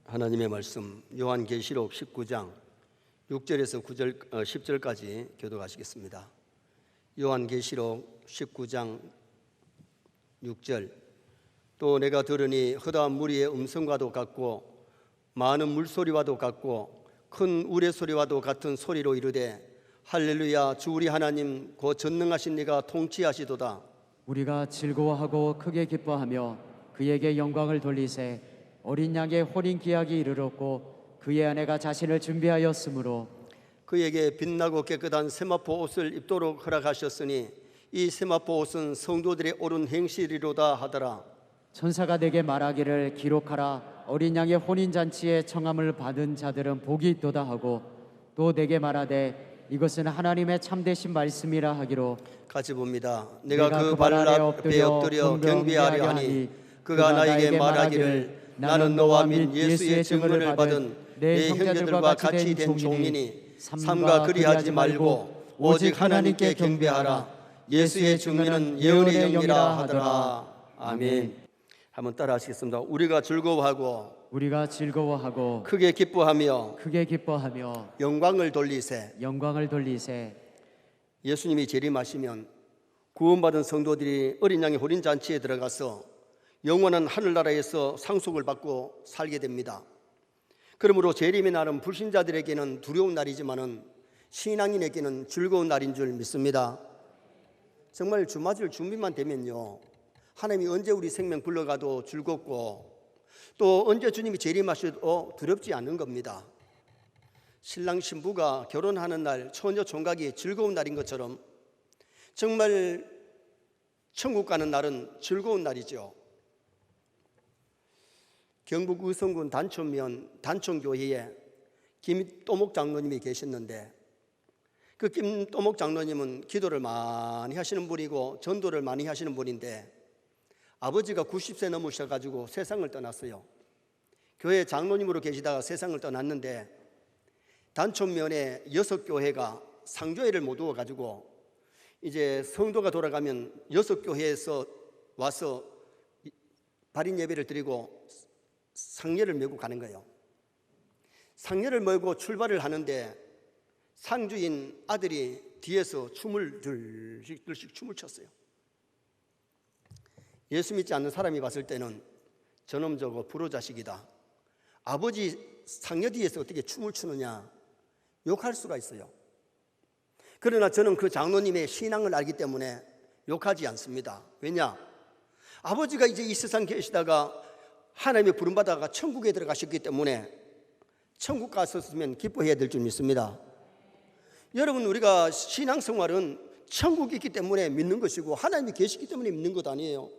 하나님의 말씀 요한계시록 19장 6절에서 10절까지 교독하시겠습니다. 요한계시록 19장 6절. 또 내가 들으니 허다한 무리의 음성과도 같고 많은 물소리와도 같고 큰 우레소리와도 같은 소리로 이르되 할렐루야, 주 우리 하나님 곧 전능하신 네가 통치하시도다. 우리가 즐거워하고 크게 기뻐하며 그에게 영광을 돌리세. 어린 양의 혼인 기약이 이르렀고 그의 아내가 자신을 준비하였으므로 그에게 빛나고 깨끗한 세마포 옷을 입도록 허락하셨으니 이 세마포 옷은 성도들의 옳은 행실이로다 하더라. 천사가 내게 말하기를 기록하라. 어린 양의 혼인 잔치에 청함을 받은 자들은 복이 있도다 하고 또 내게 말하되 이것은 하나님의 참되신 말씀이라 하기로. 같이 봅니다. 내가 그 발 앞에 엎드려 경배하려 하니 그가 나에게 말하기를 나는 너와 및 예수의 증언을 받은 내 형제들과 같이 된 종이니 삼가 그리하지 말고 오직 하나님께 경배하라. 예수의 증언은 예언의 영이라 하더라. 아멘. 한번 따라 하시겠습니다. 우리가 즐거워하고 크게 기뻐하며 영광을 돌리세. 예수님이 재림하시면 구원받은 성도들이 어린 양의 혼인 잔치에 들어가서 영원한 하늘나라에서 상속을 받고 살게 됩니다. 그러므로 재림의 날은 불신자들에게는 두려운 날이지만은 신앙인에게는 즐거운 날인 줄 믿습니다. 정말 주 맞을 준비만 되면요, 하나님이 언제 우리 생명 불러가도 즐겁고 또 언제 주님이 재림하셔도 두렵지 않는 겁니다. 신랑 신부가 결혼하는 날 처녀 총각이 즐거운 날인 것처럼 정말 천국 가는 날은 즐거운 날이죠. 경북 의성군 단촌면 단촌교회에 김또목 장로님이 계셨는데 그 김또목 장로님은 기도를 많이 하시는 분이고 전도를 많이 하시는 분인데 아버지가 90세 넘으셔가지고 세상을 떠났어요. 교회 장로님으로 계시다가 세상을 떠났는데 단촌면에 6교회가 상조회를 모두어가지고 이제 성도가 돌아가면 6교회에서 와서 발인 예배를 드리고 상례를 메고 가는 거예요. 상례를 메고 출발을 하는데 상주인 아들이 뒤에서 춤을 들씩 춤을 췄어요. 예수 믿지 않는 사람이 봤을 때는 저놈 저거 불효자식이다, 아버지 상례 뒤에서 어떻게 춤을 추느냐 욕할 수가 있어요. 그러나 저는 그 장로님의 신앙을 알기 때문에 욕하지 않습니다. 왜냐? 아버지가 이제 이 세상 계시다가 하나님의 부름받아가 천국에 들어가셨기 때문에 천국 갔었으면 기뻐해야 될 줄 믿습니다. 여러분, 우리가 신앙생활은 천국이 있기 때문에 믿는 것이고 하나님이 계시기 때문에 믿는 것 아니에요.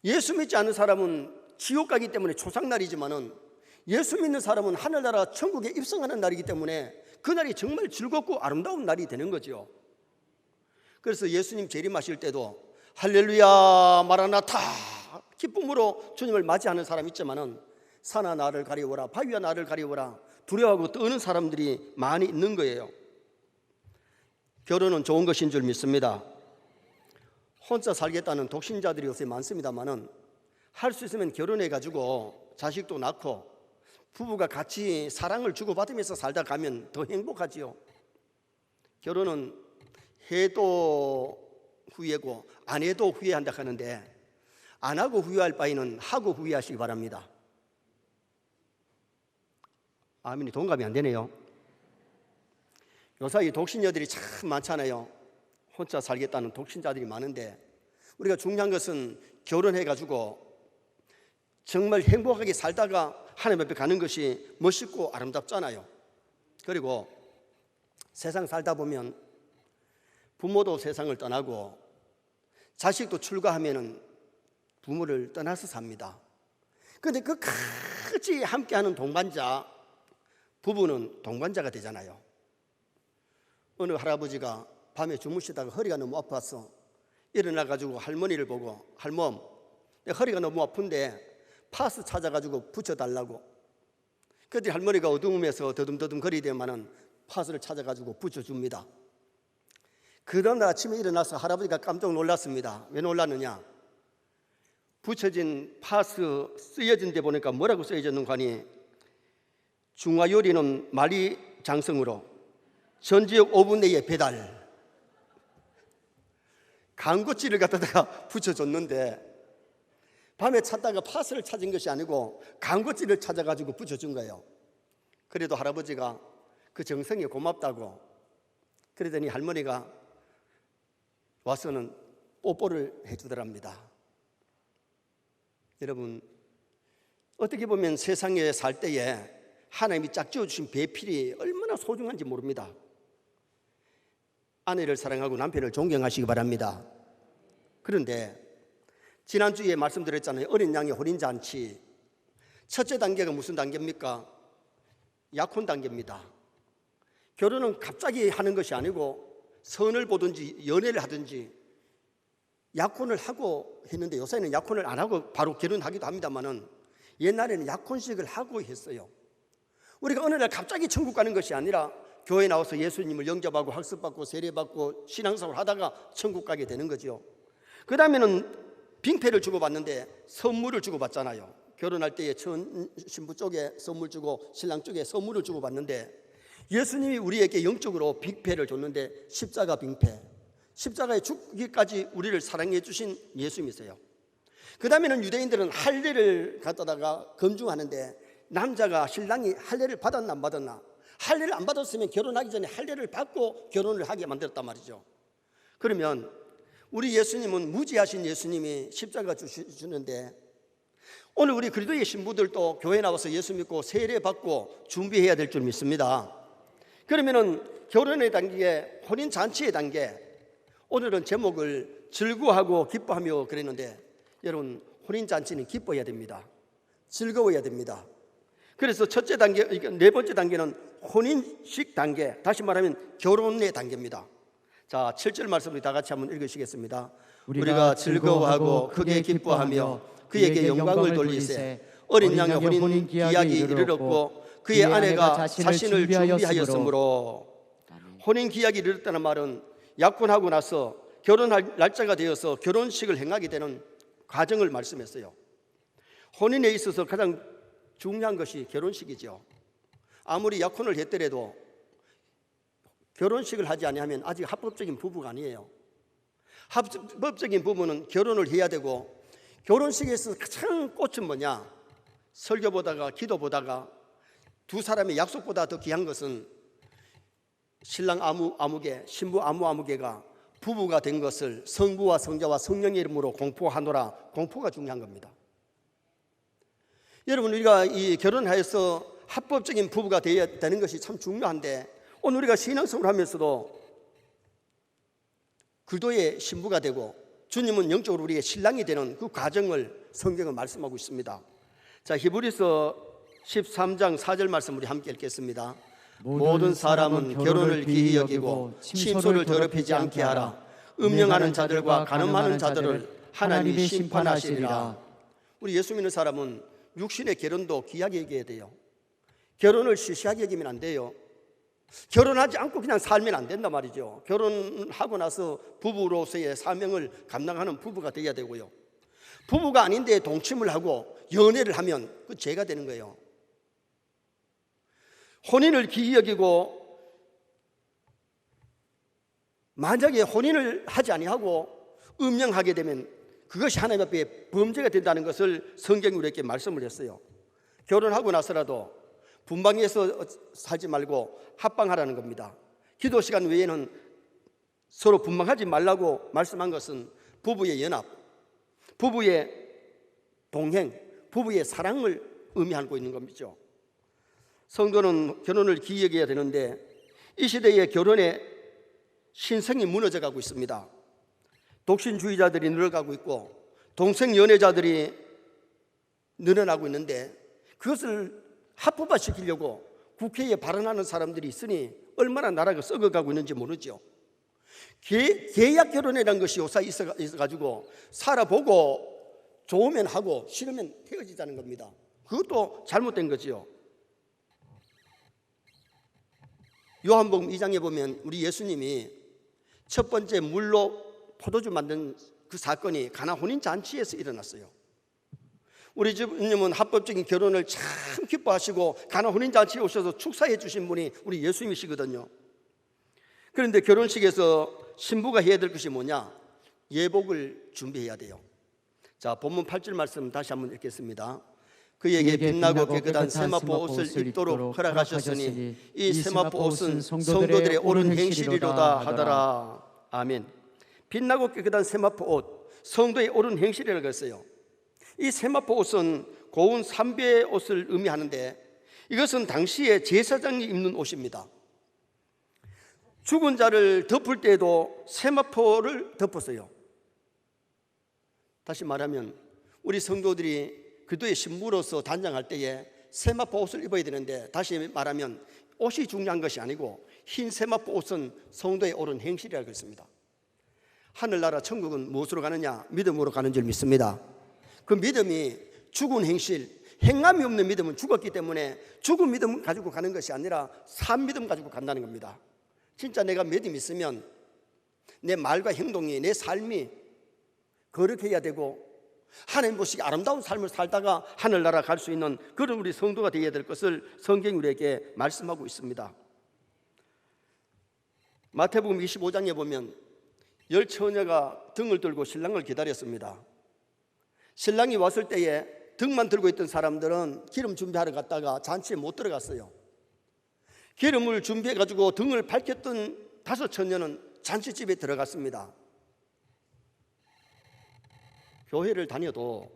예수 믿지 않는 사람은 지옥 가기 때문에 초상날이지만은 예수 믿는 사람은 하늘나라 천국에 입성하는 날이기 때문에 그날이 정말 즐겁고 아름다운 날이 되는 거죠. 그래서 예수님 재림하실 때도 할렐루야 마라나타 기쁨으로 주님을 맞이하는 사람이 있지만은 산아 나를 가리워라, 바위야 나를 가리워라 두려워하고 떠는 사람들이 많이 있는 거예요. 결혼은 좋은 것인 줄 믿습니다. 혼자 살겠다는 독신자들이 요새 많습니다만은 할 수 있으면 결혼해가지고 자식도 낳고 부부가 같이 사랑을 주고받으면서 살다 가면 더 행복하지요. 결혼은 해도 후회고 안 해도 후회한다 하는데 안 하고 후회할 바에는 하고 후회하시기 바랍니다. 아멘이 동감이 안 되네요. 요사이 독신녀들이 참 많잖아요. 혼자 살겠다는 독신자들이 많은데 우리가 중요한 것은 결혼해가지고 정말 행복하게 살다가 하나님 앞에 가는 것이 멋있고 아름답잖아요. 그리고 세상 살다 보면 부모도 세상을 떠나고 자식도 출가하면은 부모를 떠나서 삽니다. 그런데 그 같이 함께하는 동반자 부부는 동반자가 되잖아요. 어느 할아버지가 밤에 주무시다가 허리가 너무 아파서 일어나가지고 할머니를 보고 할멈, 내 허리가 너무 아픈데 파스 찾아가지고 붙여달라고. 그때 할머니가 어두움에서 더듬더듬 거리더만은 파스를 찾아가지고 붙여줍니다. 그런 아침에 일어나서 할아버지가 깜짝 놀랐습니다. 왜 놀랐느냐? 붙여진 파스 쓰여진 데 보니까 뭐라고 쓰여졌는가 하니 중화 요리는 만리 장성으로 전 지역 5분 내에 배달. 광고지를 갖다가 붙여줬는데 밤에 찾다가 파스를 찾은 것이 아니고 광고지를 찾아가지고 붙여준 거예요. 그래도 할아버지가 그 정성이 고맙다고 그러더니 할머니가 와서는 뽀뽀를 해주더랍니다. 여러분, 어떻게 보면 세상에 살 때에 하나님이 짝지어 주신 배필이 얼마나 소중한지 모릅니다. 아내를 사랑하고 남편을 존경하시기 바랍니다. 그런데 지난주에 말씀드렸잖아요. 어린 양의 혼인잔치 첫째 단계가 무슨 단계입니까? 약혼 단계입니다. 결혼은 갑자기 하는 것이 아니고 선을 보든지 연애를 하든지 약혼을 하고 했는데 요새는 약혼을 안 하고 바로 결혼하기도 합니다만은 옛날에는 약혼식을 하고 했어요. 우리가 어느 날 갑자기 천국 가는 것이 아니라 교회 나와서 예수님을 영접하고 학습받고 세례받고 신앙생활 하다가 천국 가게 되는 거죠. 그 다음에는 빙패를 주고받는데 선물을 주고받잖아요. 결혼할 때에 신부 쪽에 선물 주고 신랑 쪽에 선물을 주고받는데 예수님이 우리에게 영적으로 빙패를 줬는데 십자가 빙패, 십자가에 죽기까지 우리를 사랑해 주신 예수님이세요. 그 다음에는 유대인들은 할례를 갖다가 검증하는데 남자가 신랑이 할례를 받았나 안 받았나, 할례를 안 받았으면 결혼하기 전에 할례를 받고 결혼을 하게 만들었단 말이죠. 그러면 우리 예수님은 무지하신 예수님이 십자가 주시는데 오늘 우리 그리스도의 신부들도 교회 나와서 예수 믿고 세례 받고 준비해야 될 줄 믿습니다. 그러면은 결혼의 단계, 혼인 잔치의 단계, 오늘은 제목을 즐거워하고 기뻐하며 그랬는데 여러분, 혼인 잔치는 기뻐해야 됩니다. 즐거워야 됩니다. 그래서 첫째 단계, 네 번째 단계는 혼인식 단계, 다시 말하면 결혼의 단계입니다. 자, 7절 말씀을 다 같이 한번 읽으시겠습니다. 우리가 즐거워하고 크게 기뻐하며 그에게 영광을 돌리세. 어린 양의 혼인 기약이 이르렀고 그의 아내가 자신을 준비하였으므로. 혼인 기약이 이르렀다는 말은 약혼하고 나서 결혼할 날짜가 되어서 결혼식을 행하게 되는 과정을 말씀했어요. 혼인에 있어서 가장 중요한 것이 결혼식이죠. 아무리 약혼을 했더라도 결혼식을 하지 아니하면 아직 합법적인 부부가 아니에요. 합법적인 부부는 결혼을 해야 되고, 결혼식에서 가장 꽃은 뭐냐? 설교보다가 기도보다가 두 사람의 약속보다 더 귀한 것은 신랑 아무개, 신부 아무개가 부부가 된 것을 성부와 성자와 성령의 이름으로 공포하노라. 공포가 중요한 겁니다. 여러분, 우리가 이 결혼하여서 합법적인 부부가 되어야 되는 것이 참 중요한데, 오늘 우리가 신앙생활을 하면서도 그리스도의 신부가 되고 주님은 영적으로 우리의 신랑이 되는 그 과정을 성경은 말씀하고 있습니다. 자, 히브리서 13장 4절 말씀 우리 함께 읽겠습니다. 모든 사람은 결혼을 귀히 여기고 침소를 더럽히지 않게 하라. 음령하는 자들과 간음하는 자들을 하나님이 심판하시리라. 우리 예수 믿는 사람은 육신의 결혼도 귀하게 여겨야 돼요. 결혼을 시시하게 여기면 안 돼요. 결혼하지 않고 그냥 살면 안 된단 말이죠. 결혼하고 나서 부부로서의 사명을 감당하는 부부가 되어야 되고요. 부부가 아닌데 동침을 하고 연애를 하면 그 죄가 되는 거예요. 혼인을 귀히 여기고, 만약에 혼인을 하지 아니하고 음령하게 되면 그것이 하나님 앞에 범죄가 된다는 것을 성경이 우리에게 말씀을 했어요. 결혼하고 나서라도 분방해서 살지 말고 합방하라는 겁니다. 기도 시간 외에는 서로 분방하지 말라고 말씀한 것은 부부의 연합, 부부의 동행, 부부의 사랑을 의미하고 있는 겁니다. 성도는 결혼을 귀히 여겨야 되는데 이 시대의 결혼의 신성이 무너져 가고 있습니다. 독신주의자들이 늘어가고 있고 동성 연애자들이 늘어나고 있는데, 그것을 합법화시키려고 국회에 발언하는 사람들이 있으니 얼마나 나라가 썩어가고 있는지 모르죠. 계약 결혼이라는 것이 요새 있어가지고 살아보고 좋으면 하고 싫으면 헤어지자는 겁니다. 그것도 잘못된 거지요. 요한복음 2장에 보면 우리 예수님이 첫 번째 물로 포도주 만든 그 사건이 가나 혼인 잔치에서 일어났어요. 우리 주님은 합법적인 결혼을 참 기뻐하시고 가나 혼인잔치에 오셔서 축사해 주신 분이 우리 예수님이시거든요. 그런데 결혼식에서 신부가 해야 될 것이 뭐냐? 예복을 준비해야 돼요. 자, 본문 8절 말씀 다시 한번 읽겠습니다. 그에게 빛나고 깨끗한 세마포 옷을 입도록 허락하셨으니 이 세마포 옷은 성도들의 옳은 행실이로다 하더라. 아멘. 빛나고 깨끗한 세마포 옷, 성도의 옳은 행실이라고 했어요. 이 세마포 옷은 고운 삼배의 옷을 의미하는데 이것은 당시에 제사장이 입는 옷입니다. 죽은 자를 덮을 때에도 세마포를 덮었어요. 다시 말하면 우리 성도들이 기도의 신부로서 단장할 때에 세마포 옷을 입어야 되는데, 다시 말하면 옷이 중요한 것이 아니고 흰 세마포 옷은 성도의 옳은 행실이라고 했습니다. 하늘나라 천국은 무엇으로 가느냐? 믿음으로 가는 줄 믿습니다. 그 믿음이 죽은 행실, 행함이 없는 믿음은 죽었기 때문에 죽은 믿음 가지고 가는 것이 아니라 산 믿음 가지고 간다는 겁니다. 진짜 내가 믿음이 있으면 내 말과 행동이, 내 삶이 거룩해야 되고 하나님 보시기에 아름다운 삶을 살다가 하늘나라 갈 수 있는 그런 우리 성도가 되어야 될 것을 성경이 우리에게 말씀하고 있습니다. 마태복음 25장에 보면 10처녀가 등을 들고 신랑을 기다렸습니다. 신랑이 왔을 때에 등만 들고 있던 사람들은 기름 준비하러 갔다가 잔치에 못 들어갔어요. 기름을 준비해가지고 등을 밝혔던 5처녀는 잔치집에 들어갔습니다. 교회를 다녀도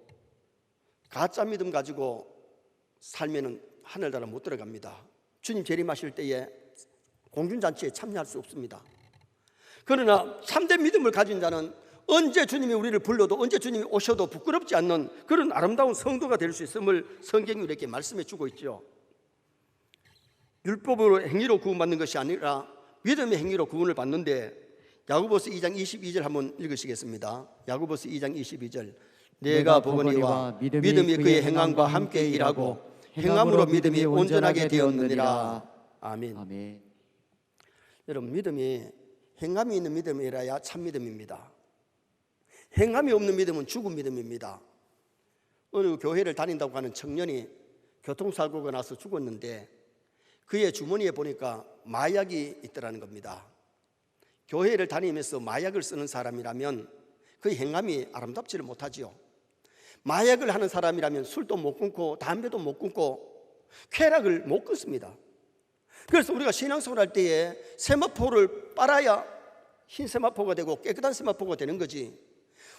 가짜 믿음 가지고 살면은 하늘나라 못 들어갑니다. 주님 재림하실 때에 공중잔치에 참여할 수 없습니다. 그러나 참된 믿음을 가진 자는 언제 주님이 우리를 불러도, 언제 주님이 오셔도 부끄럽지 않는 그런 아름다운 성도가 될 수 있음을 성경이 우리에게 말씀해 주고 있죠. 율법으로 행위로 구원받는 것이 아니라 믿음의 행위로 구원을 받는데, 야고보서 2장 22절 한번 읽으시겠습니다. 야고보서 2장 22절. 내가 보거니와 믿음이 그의 행함과 함께 일하고 행함으로 믿음이 온전하게 되었느니라. 아멘. 아멘. 여러분, 믿음이 행함이 있는 믿음이라야 참 믿음입니다. 행함이 없는 믿음은 죽은 믿음입니다. 어느 교회를 다닌다고 하는 청년이 교통사고가 나서 죽었는데 그의 주머니에 보니까 마약이 있더라는 겁니다. 교회를 다니면서 마약을 쓰는 사람이라면 그 행함이 아름답지를 못하지요. 마약을 하는 사람이라면 술도 못 끊고 담배도 못 끊고 쾌락을 못 끊습니다. 그래서 우리가 신앙생활 할 때에 세마포를 빨아야 흰 세마포가 되고 깨끗한 세마포가 되는 거지,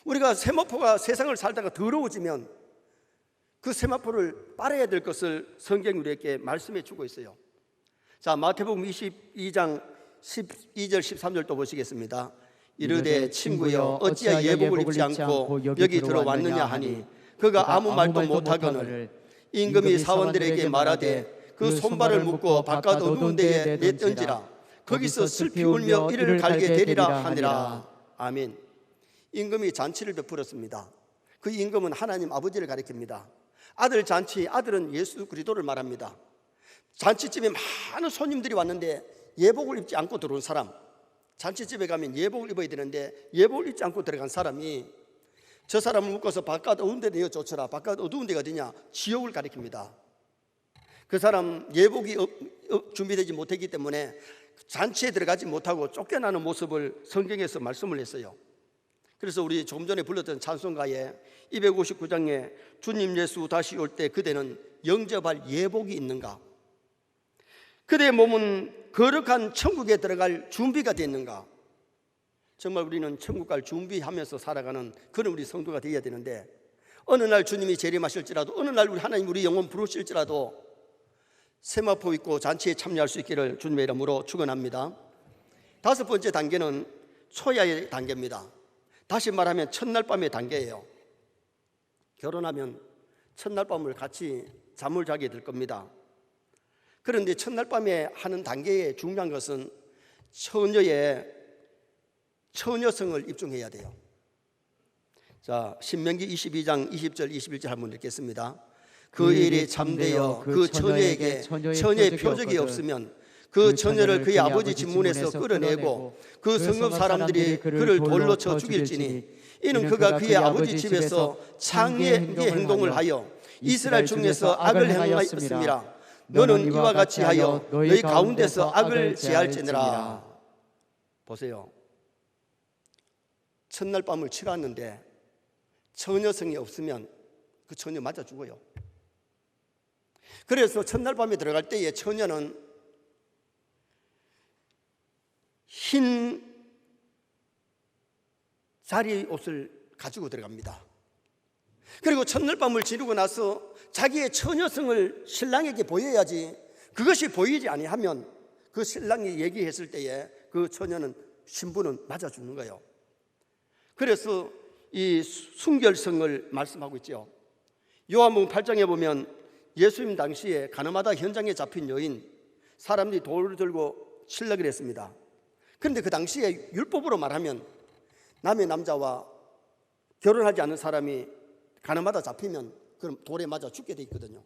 우리가 세마포가 세상을 살다가 더러워지면 그 세마포를 빨아야 될 것을 성경이 우리에게 말씀해 주고 있어요. 자, 마태복음 22장 12절 13절도 보시겠습니다. 이르되 친구여 어찌하여 예복을 입지 않고 여기 들어왔느냐 하니 그가 아무 말도 못하거늘 임금이 사원들에게 말하되 그 손발을 묶고 바깥 어두운 데에 내던지라. 거기서 슬피 울며 이를 갈게 되리라 하니라. 아멘. 임금이 잔치를 베풀었습니다. 그 임금은 하나님 아버지를 가리킵니다. 아들 잔치, 아들은 예수 그리스도를 말합니다. 잔치집에 많은 손님들이 왔는데 예복을 입지 않고 들어온 사람, 잔치집에 가면 예복을 입어야 되는데 예복을 입지 않고 들어간 사람이 저 사람을 묶어서 바깥 어두운 데 내어쫓으라. 바깥 어두운 데가 어디냐? 지옥을 가리킵니다. 그 사람 예복이 준비되지 못했기 때문에 잔치에 들어가지 못하고 쫓겨나는 모습을 성경에서 말씀을 했어요. 그래서 우리 조금 전에 불렀던 찬송가에 259장에 주님 예수 다시 올 때 그대는 영접할 예복이 있는가? 그대의 몸은 거룩한 천국에 들어갈 준비가 됐는가? 정말 우리는 천국 갈 준비하면서 살아가는 그런 우리 성도가 되어야 되는데, 어느 날 주님이 재림하실지라도, 어느 날 우리 하나님 우리 영혼 부르실지라도 세마포 입고 잔치에 참여할 수 있기를 주님의 이름으로 축원합니다. 5번째 단계는 초야의 단계입니다. 다시 말하면 첫날 밤의 단계예요. 결혼하면 첫날 밤을 같이 잠을 자게 될 겁니다. 그런데 첫날 밤에 하는 단계의 중요한 것은 처녀성을 입증해야 돼요. 자, 신명기 22장 20절 21절 한번 읽겠습니다. 그 일이 참되어 그 처녀에게 처녀의 표적이 없으면 그 처녀를 그의 아버지 집문에서 끌어내고 그 성읍 사람들이 그를 돌로 쳐 죽일지니 이는 그가 그의 아버지 집에서 창의의 행동을 하여 이스라엘 중에서 악을 행하였음이라. 너는 이와 같이 하여 너희 가운데서 악을 제할지니라. 보세요. 첫날 밤을 치렀는데 처녀성이 없으면 그 처녀 맞아 죽어요. 그래서 첫날 밤에 들어갈 때에 처녀는 흰 자리 옷을 가지고 들어갑니다. 그리고 첫날 밤을 지르고 나서 자기의 처녀성을 신랑에게 보여야지, 그것이 보이지 아니하면 그 신랑이 얘기했을 때에 그 처녀는 신부는 맞아 죽는 거예요. 그래서 이 순결성을 말씀하고 있죠. 요한복음 8장에 보면 예수님 당시에 가늠하다 현장에 잡힌 여인, 사람들이 돌을 들고 칠려고 했습니다. 그런데 그 당시에 율법으로 말하면 남의 남자와 결혼하지 않은 사람이 가늠하다 잡히면 그럼 돌에 맞아 죽게 돼 있거든요.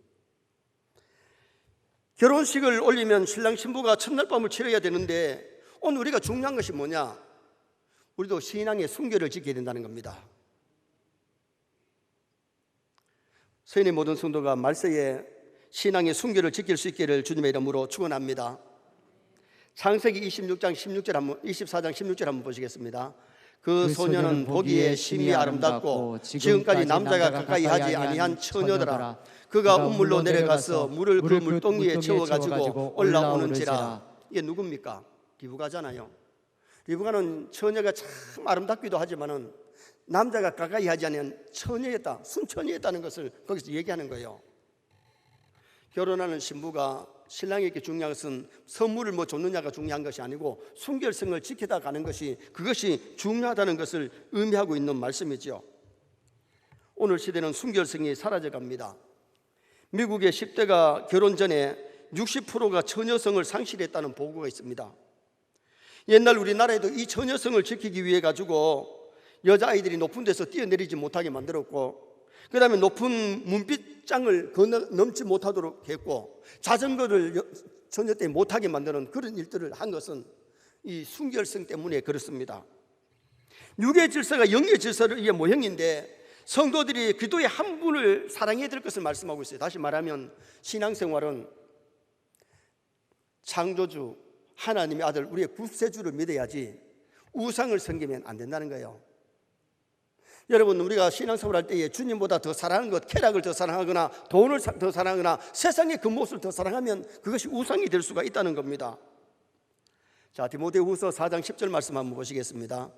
결혼식을 올리면 신랑 신부가 첫날 밤을 치러야 되는데 오늘 우리가 중요한 것이 뭐냐? 우리도 신앙의 순결을 지켜야 된다는 겁니다. 서인의 모든 성도가 말세에 신앙의 순결을 지킬 수 있기를 주님의 이름으로 축원합니다. 창세기 24장 16절 한번 보시겠습니다. 그 소녀는 보기에 심히 아름답고 지금까지 남자가 가까이 하지 아니한 처녀더라. 그가 운물로 내려가서 물을 그 물동이에 채워가지고 올라오는지라. 이게 누굽니까? 리브가잖아요. 리브가는 처녀가 참 아름답기도 하지만은 남자가 가까이 하지 않은 처녀였다, 순처녀였다는 것을 거기서 얘기하는 거예요. 결혼하는 신부가 신랑에게 중요한 것은 선물을 줬느냐가 중요한 것이 아니고 순결성을 지키다 가는 것이, 그것이 중요하다는 것을 의미하고 있는 말씀이죠. 오늘 시대는 순결성이 사라져 갑니다. 미국의 10대가 결혼 전에 60%가 처녀성을 상실했다는 보고가 있습니다. 옛날 우리나라에도 이 처녀성을 지키기 위해 가지고 여자아이들이 높은 데서 뛰어내리지 못하게 만들었고, 그 다음에 높은 문빗장을 넘지 못하도록 했고, 자전거를 처녀 때 못하게 만드는 그런 일들을 한 것은 이 순결성 때문에 그렇습니다. 육의 질서가 영의 질서의 모형인데 성도들이 기도의 한 분을 사랑해야 될 것을 말씀하고 있어요. 다시 말하면 신앙생활은 창조주 하나님의 아들 우리의 구세주를 믿어야지 우상을 섬기면 안 된다는 거예요. 여러분, 우리가 신앙생활 할 때에 주님보다 더 사랑하는 것, 쾌락을 더 사랑하거나 돈을 더 사랑하거나 세상의 그 무엇을 더 사랑하면 그것이 우상이 될 수가 있다는 겁니다. 자, 디모데후서 4장 10절 말씀 한번 보시겠습니다.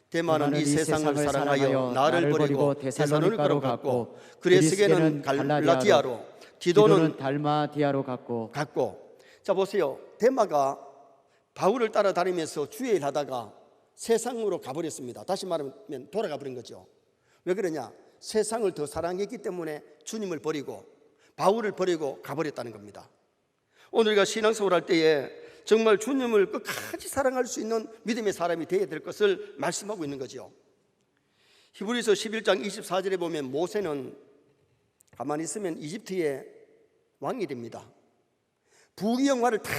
대만은 이 세상을 사랑하여 나를 버리고 데살로니가로 갔고 그레스게는 갈라디아로, 디도는 달마디아로 갔고. 자, 보세요. 데마가 바울을 따라다니면서 주의 일 하다가 세상으로 가버렸습니다. 다시 말하면 돌아가 버린 거죠. 왜 그러냐? 세상을 더 사랑했기 때문에 주님을 버리고 바울을 버리고 가버렸다는 겁니다. 오늘 우리가 신앙생활 할 때에 정말 주님을 끝까지 사랑할 수 있는 믿음의 사람이 되어야 될 것을 말씀하고 있는 거죠. 히브리서 11장 24절에 보면 모세는 가만히 있으면 이집트의 왕이 됩니다. 부귀영화를 다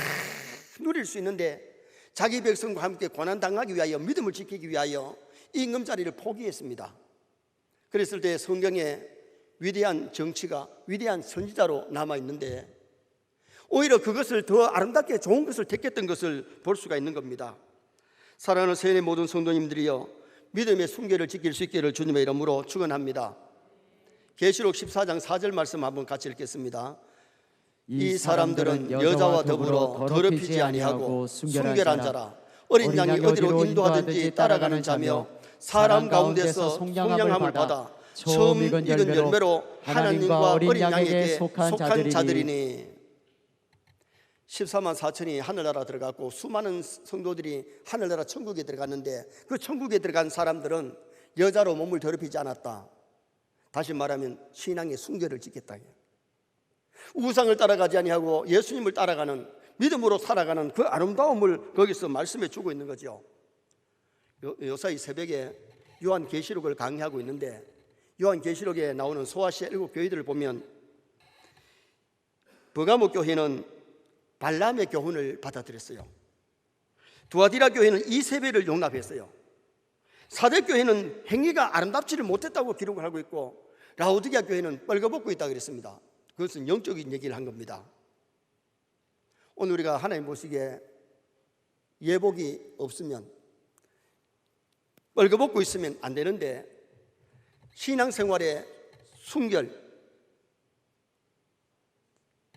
누릴 수 있는데 자기 백성과 함께 고난당하기 위하여, 믿음을 지키기 위하여 임금자리를 포기했습니다. 그랬을 때 성경에 위대한 정치가, 위대한 선지자로 남아있는데 오히려 그것을 더 아름답게 좋은 것을 택했던 것을 볼 수가 있는 겁니다. 사랑하는 세인의 모든 성도님들이여, 믿음의 순결을 지킬 수 있기를 주님의 이름으로 축원합니다. 계시록 14장 4절 말씀 한번 같이 읽겠습니다. 이 사람들은 여자와 더불어 더럽히지 아니하고 순결한 자라. 어린 양이 어디로 인도하든지 따라가는 자며 사람 가운데서 송량함을 받아 처음 익은 열매로 하나님과 어린 양에게 속한 자들이니. 14만 4천이 하늘나라 들어갔고 수많은 성도들이 하늘나라 천국에 들어갔는데 그 천국에 들어간 사람들은 여자로 몸을 더럽히지 않았다. 다시 말하면 신앙의 순결을 지켰다. 우상을 따라가지 아니하고 예수님을 따라가는, 믿음으로 살아가는 그 아름다움을 거기서 말씀해 주고 있는 거죠. 요사이 새벽에 요한계시록을 강의하고 있는데 요한계시록에 나오는 소아시아 7교회들을 보면 버가모 교회는 발람의 교훈을 받아들였어요. 두아디라 교회는 이세벨을 용납했어요. 사대 교회는 행위가 아름답지를 못했다고 기록을 하고 있고 라오디게아 교회는 뻘거벗고 있다 그랬습니다. 그것은 영적인 얘기를 한 겁니다. 오늘 우리가 하나님 보시기에 예복이 없으면, 뻘거벗고 있으면 안 되는데, 신앙생활의 순결,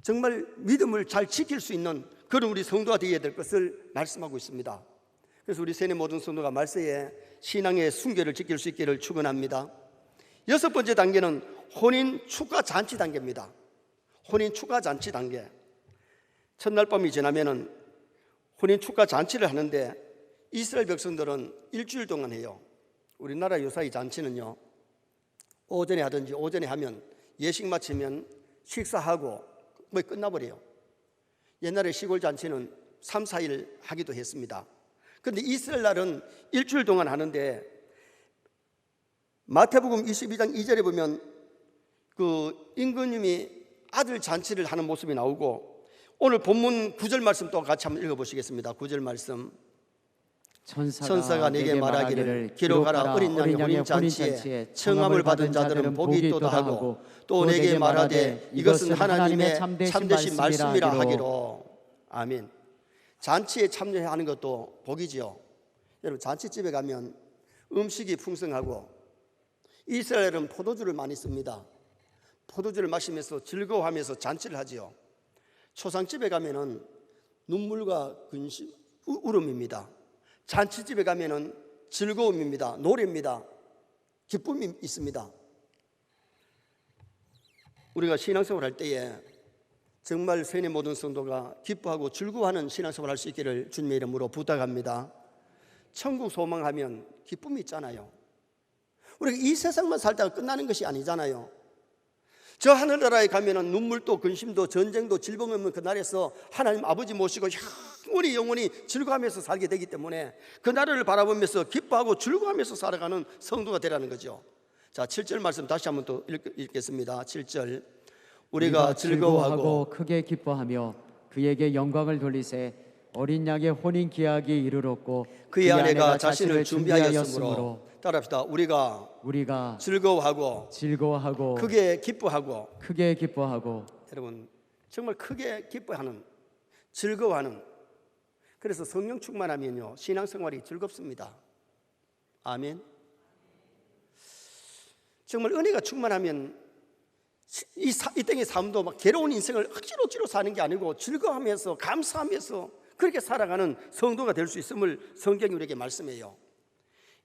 정말 믿음을 잘 지킬 수 있는 그런 우리 성도가 되어야 될 것을 말씀하고 있습니다. 그래서 우리 세네 모든 성도가 말세에 신앙의 순결을 지킬 수 있기를 축원합니다. 6번째 단계는 혼인 축가 잔치 단계입니다. 혼인 축가 잔치 단계. 첫날 밤이 지나면은 혼인 축가 잔치를 하는데 이스라엘 백성들은 일주일 동안 해요. 우리나라 요사이 잔치는요, 오전에 하든지 오전에 하면 예식 마치면 식사하고 뭐 끝나버려요. 옛날에 시골 잔치는 3, 4일 하기도 했습니다. 그런데 이스라엘 날은 일주일 동안 하는데 마태복음 22장 2절에 보면 그 임금님이 아들 잔치를 하는 모습이 나오고, 오늘 본문 9절 말씀 또 같이 한번 읽어보시겠습니다. 9절 말씀. 천사가 내게 말하기를 기록하라. 어린 양의 혼인 잔치에 청함을 받은 자들은 복이 있도다 하고, 또 내게 말하되 이것은 하나님의 참되신 말씀이라 하기로. 아멘. 잔치에 참여하는 것도 복이지요. 여러분, 잔치집에 가면 음식이 풍성하고, 이스라엘은 포도주를 많이 씁니다. 포도주를 마시면서 즐거워하면서 잔치를 하지요. 초상집에 가면은 눈물과 근심, 울음입니다. 잔치집에 가면은 즐거움입니다. 노래입니다. 기쁨이 있습니다. 우리가 신앙생활 할 때에 정말 세네 모든 성도가 기뻐하고 즐거워하는 신앙생활 할 수 있기를 주님의 이름으로 부탁합니다. 천국 소망하면 기쁨이 있잖아요. 우리가 이 세상만 살다가 끝나는 것이 아니잖아요. 저 하늘나라에 가면은 눈물도 근심도 전쟁도 질병 없는 그 나라에서 하나님 아버지 모시고 영원히 즐거워하면서 살게 되기 때문에 그 나라를 바라보면서 기뻐하고 즐거워하면서 살아가는 성도가 되라는 거죠. 자, 7절 말씀 다시 한번 또 읽겠습니다. 7절. 우리가 즐거워하고 크게 기뻐하며 그에게 영광을 돌리세. 어린 양의 혼인 기약이 이르렀고 그의 아내가 자신을 준비하였으므로. 따라합시다. 우리가 즐거워하고 크게 기뻐하고. 여러분, 정말 크게 기뻐하는, 즐거워하는. 그래서 성령 충만하면요, 신앙생활이 즐겁습니다. 아멘. 정말 은혜가 충만하면 이 땅의 삶도 막 괴로운 인생을 억지로 사는 게 아니고 즐거워하면서 감사하면서 그렇게 살아가는 성도가 될 수 있음을 성경이 우리에게 말씀해요.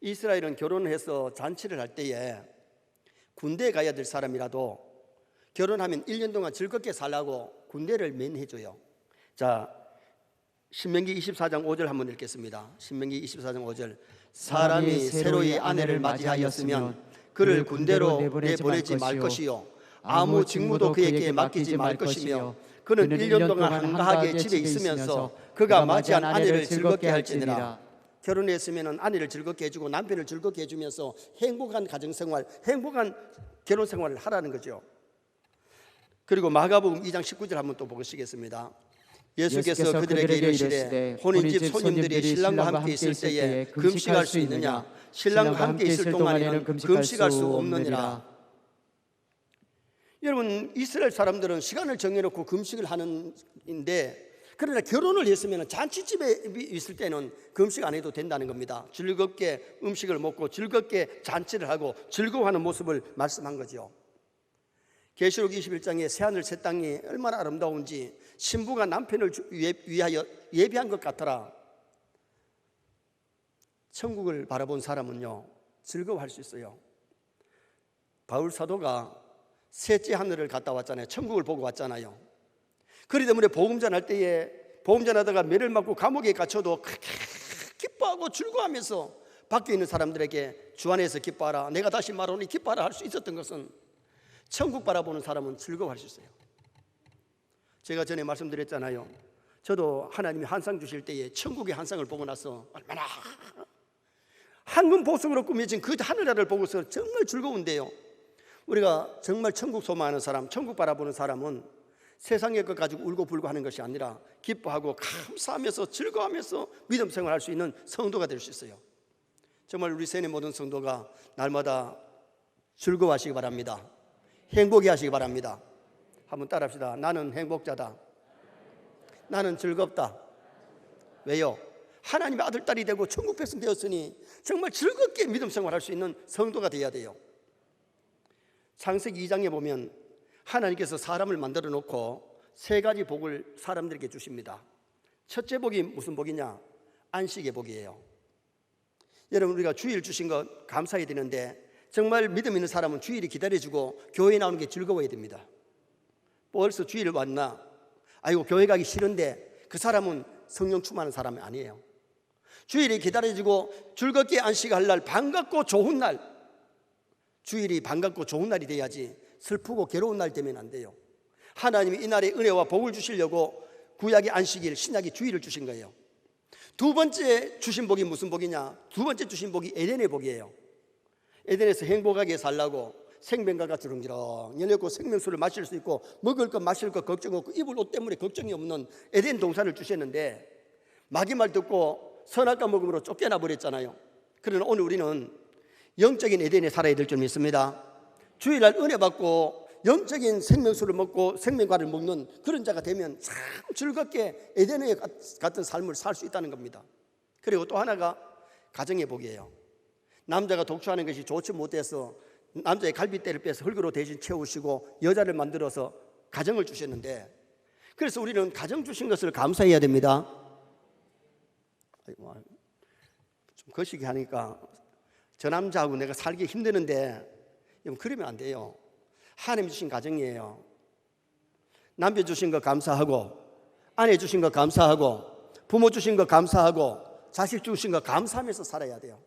이스라엘은 결혼을 해서 잔치를 할 때에 군대에 가야 될 사람이라도 결혼하면 1년 동안 즐겁게 살라고 군대를 면해줘요. 자, 신명기 24장 5절 한번 읽겠습니다. 신명기 24장 5절. 사람이 새로이 아내를 맞이하였으면 그를 군대로 내보내지 말 것이요, 아무 직무도 그에게 맡기지 말 것이며, 그는 1년 동안 한가하게 집에 있으면서 그가 맞이한 아내를 즐겁게 할지니라. 결혼했으면 아내를 즐겁게 해주고 남편을 즐겁게 해주면서 행복한 가정생활, 행복한 결혼생활을 하라는 거죠. 그리고 마가복음 2장 19절 한번 또 보시겠습니다. 예수께서 그들에게 이르시되 혼인집 손님들이 신랑과 함께 있을 때에 금식할 수 있느냐? 신랑과 함께 있을 동안에는 금식할 수 없느니라. 여러분, 이스라엘 사람들은 시간을 정해놓고 금식을 하는데, 그러나 결혼을 했으면 잔치집에 있을 때는 금식 안 해도 된다는 겁니다. 즐겁게 음식을 먹고 즐겁게 잔치를 하고 즐거워하는 모습을 말씀한 거죠. 계시록 21장에 새하늘 새 땅이 얼마나 아름다운지 신부가 남편을 위하여 예비한 것 같더라. 천국을 바라본 사람은요, 즐거워할 수 있어요. 바울 사도가 셋째 하늘을 갔다 왔잖아요. 천국을 보고 왔잖아요. 그리 때문에 복음 전할 때에 복음 전하다가 매를 맞고 감옥에 갇혀도 그렇게 기뻐하고 즐거워하면서 밖에 있는 사람들에게 주 안에서 기뻐하라, 내가 다시 말하노니 기뻐하라 할 수 있었던 것은, 천국 바라보는 사람은 즐거워할 수 있어요. 제가 전에 말씀드렸잖아요. 저도 하나님이 한 상 주실 때에 천국의 한 상을 보고 나서 얼마나 황금 보석으로 꾸며진 그 하늘나라를 보고서 정말 즐거운데요. 우리가 정말 천국 소망하는 사람, 천국 바라보는 사람은 세상의 것 가지고 울고 불고 하는 것이 아니라 기뻐하고 감사하면서 즐거워하면서 믿음 생활할 수 있는 성도가 될 수 있어요. 정말 우리 세네 모든 성도가 날마다 즐거워하시기 바랍니다. 행복해 하시기 바랍니다. 한번 따라합시다. 나는 행복자다. 나는 즐겁다. 왜요? 하나님의 아들, 딸이 되고 천국 백성 되었으니 정말 즐겁게 믿음 생활할 수 있는 성도가 되어야 돼요. 창세기 2장에 보면 하나님께서 사람을 만들어 놓고 세 가지 복을 사람들에게 주십니다. 첫째 복이 무슨 복이냐? 안식의 복이에요. 여러분, 우리가 주일 주신 것 감사해야 되는데 정말 믿음 있는 사람은 주일이 기다려주고 교회에 나오는 게 즐거워야 됩니다. 벌써 주일 왔나? 아이고 교회 가기 싫은데, 그 사람은 성령 충만한 사람이 아니에요. 주일이 기다려지고 즐겁게 안식할 날, 반갑고 좋은 날, 주일이 반갑고 좋은 날이 돼야지 슬프고 괴로운 날 되면 안 돼요. 하나님이 이날에 은혜와 복을 주시려고 구약의 안식일, 신약의 주일을 주신 거예요. 두 번째 주신 복이 무슨 복이냐? 두 번째 주신 복이 에덴의 복이에요. 에덴에서 행복하게 살라고 생명과가 주렁주렁 열렸고 생명수를 마실 수 있고 먹을 것 마실 것 걱정 없고 입을 옷 때문에 걱정이 없는 에덴 동산을 주셨는데 마귀 말 듣고 선악과 먹음으로 쫓겨나 버렸잖아요. 그러나 오늘 우리는 영적인 에덴에 살아야 될 줄 믿습니다. 주일날 은혜 받고 영적인 생명수를 먹고 생명과를 먹는 그런 자가 되면 참 즐겁게 에덴에 같은 삶을 살 수 있다는 겁니다. 그리고 또 하나가 가정의 복이에요. 남자가 독초하는 것이 좋지 못해서 남자의 갈빗대를 빼서 흙으로 대신 채우시고 여자를 만들어서 가정을 주셨는데, 그래서 우리는 가정 주신 것을 감사해야 됩니다. 좀 거시기 하니까 저 남자하고 내가 살기 힘드는데 그러면 안 돼요. 하나님 주신 가정이에요. 남편 주신 거 감사하고, 아내 주신 거 감사하고, 부모 주신 거 감사하고, 자식 주신 거 감사하면서 살아야 돼요.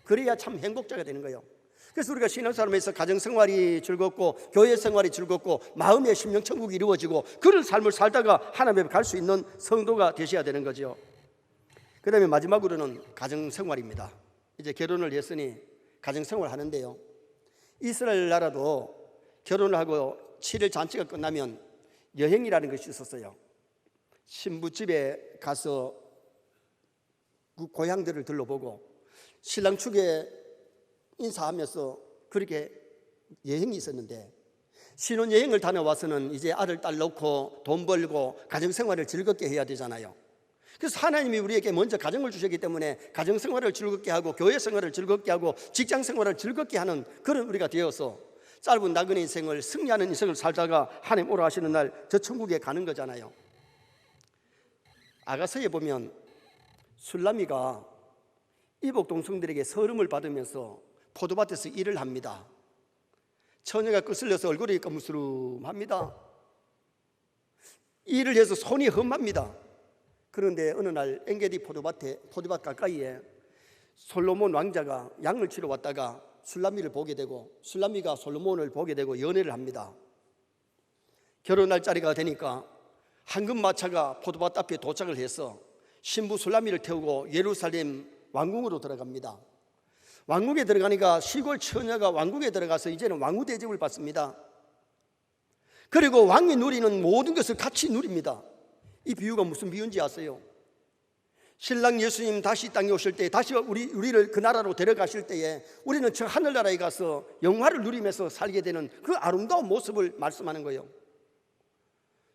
그래야 참 행복자가 되는 거예요. 그래서 우리가 신앙생활에서 가정생활이 즐겁고 교회 생활이 즐겁고 마음의 심령천국이 이루어지고 그런 삶을 살다가 하나님 앞에 갈 수 있는 성도가 되셔야 되는 거죠. 그 다음에 마지막으로는 가정생활입니다. 이제 결혼을 했으니 가정생활을 하는데요, 이스라엘 나라도 결혼을 하고 7일 잔치가 끝나면 여행이라는 것이 있었어요. 신부집에 가서 그 고향들을 들러보고 신랑 측에 인사하면서 그렇게 여행이 있었는데, 신혼여행을 다녀와서는 이제 아들, 딸 놓고 돈 벌고 가정생활을 즐겁게 해야 되잖아요. 그래서 하나님이 우리에게 먼저 가정을 주셨기 때문에 가정생활을 즐겁게 하고 교회생활을 즐겁게 하고 직장생활을 즐겁게 하는 그런 우리가 되어서 짧은 나그네 인생을 승리하는 인생을 살다가 하나님 오라 하시는 날 저 천국에 가는 거잖아요. 아가서에 보면 술람이가 이복 동성들에게 서름을 받으면서 포도밭에서 일을 합니다. 처녀가 거슬려서 얼굴이 까무스름합니다. 일을 해서 손이 험합니다. 그런데 어느 날 엔게디 포도밭 가까이에 솔로몬 왕자가 양을 치러 왔다가 술람미를 보게 되고 술람미가 솔로몬을 보게 되고 연애를 합니다. 결혼 날짜리가 되니까 황금마차가 포도밭 앞에 도착을 해서 신부 술람미를 태우고 예루살렘 왕궁으로 들어갑니다. 왕궁에 들어가니까 시골 처녀가 왕궁에 들어가서 이제는 왕후 대접을 받습니다. 그리고 왕이 누리는 모든 것을 같이 누립니다. 이 비유가 무슨 비유인지 아세요? 신랑 예수님 다시 땅에 오실 때, 다시 우리를 그 나라로 데려가실 때에 우리는 저 하늘나라에 가서 영화를 누리면서 살게 되는 그 아름다운 모습을 말씀하는 거예요.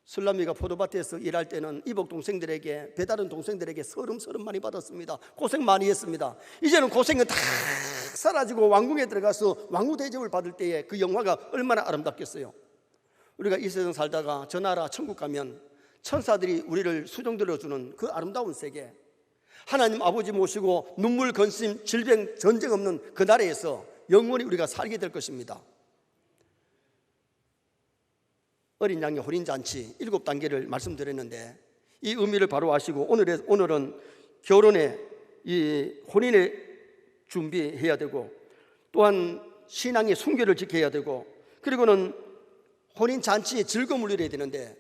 술람미가 포도밭에서 일할 때는 이복 동생들에게, 배다른 동생들에게 서름 많이 받았습니다. 고생 많이 했습니다. 이제는 고생은 다 사라지고 왕궁에 들어가서 왕후 대접을 받을 때에 그 영화가 얼마나 아름답겠어요. 우리가 이 세상 살다가 저 나라 천국 가면 천사들이 우리를 수종들어주는 그 아름다운 세계, 하나님 아버지 모시고 눈물, 건심, 질병, 전쟁 없는 그 나라에서 영원히 우리가 살게 될 것입니다. 어린 양의 혼인잔치 7단계를 말씀드렸는데 이 의미를 바로 아시고 오늘은 결혼에 이 혼인에 준비해야 되고 또한 신앙의 순결을 지켜야 되고 그리고는 혼인잔치에 즐거움을 누려야 되는데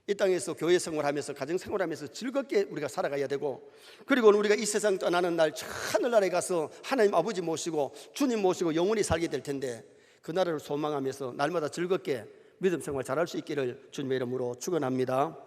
이 땅에서 교회 생활하면서 가정 생활하면서 즐겁게 우리가 살아가야 되고 그리고 우리가 이 세상 떠나는 날 하늘나라에 가서 하나님 아버지 모시고 주님 모시고 영원히 살게 될 텐데 그 나라를 소망하면서 날마다 즐겁게 믿음 생활 잘할 수 있기를 주님의 이름으로 축원합니다.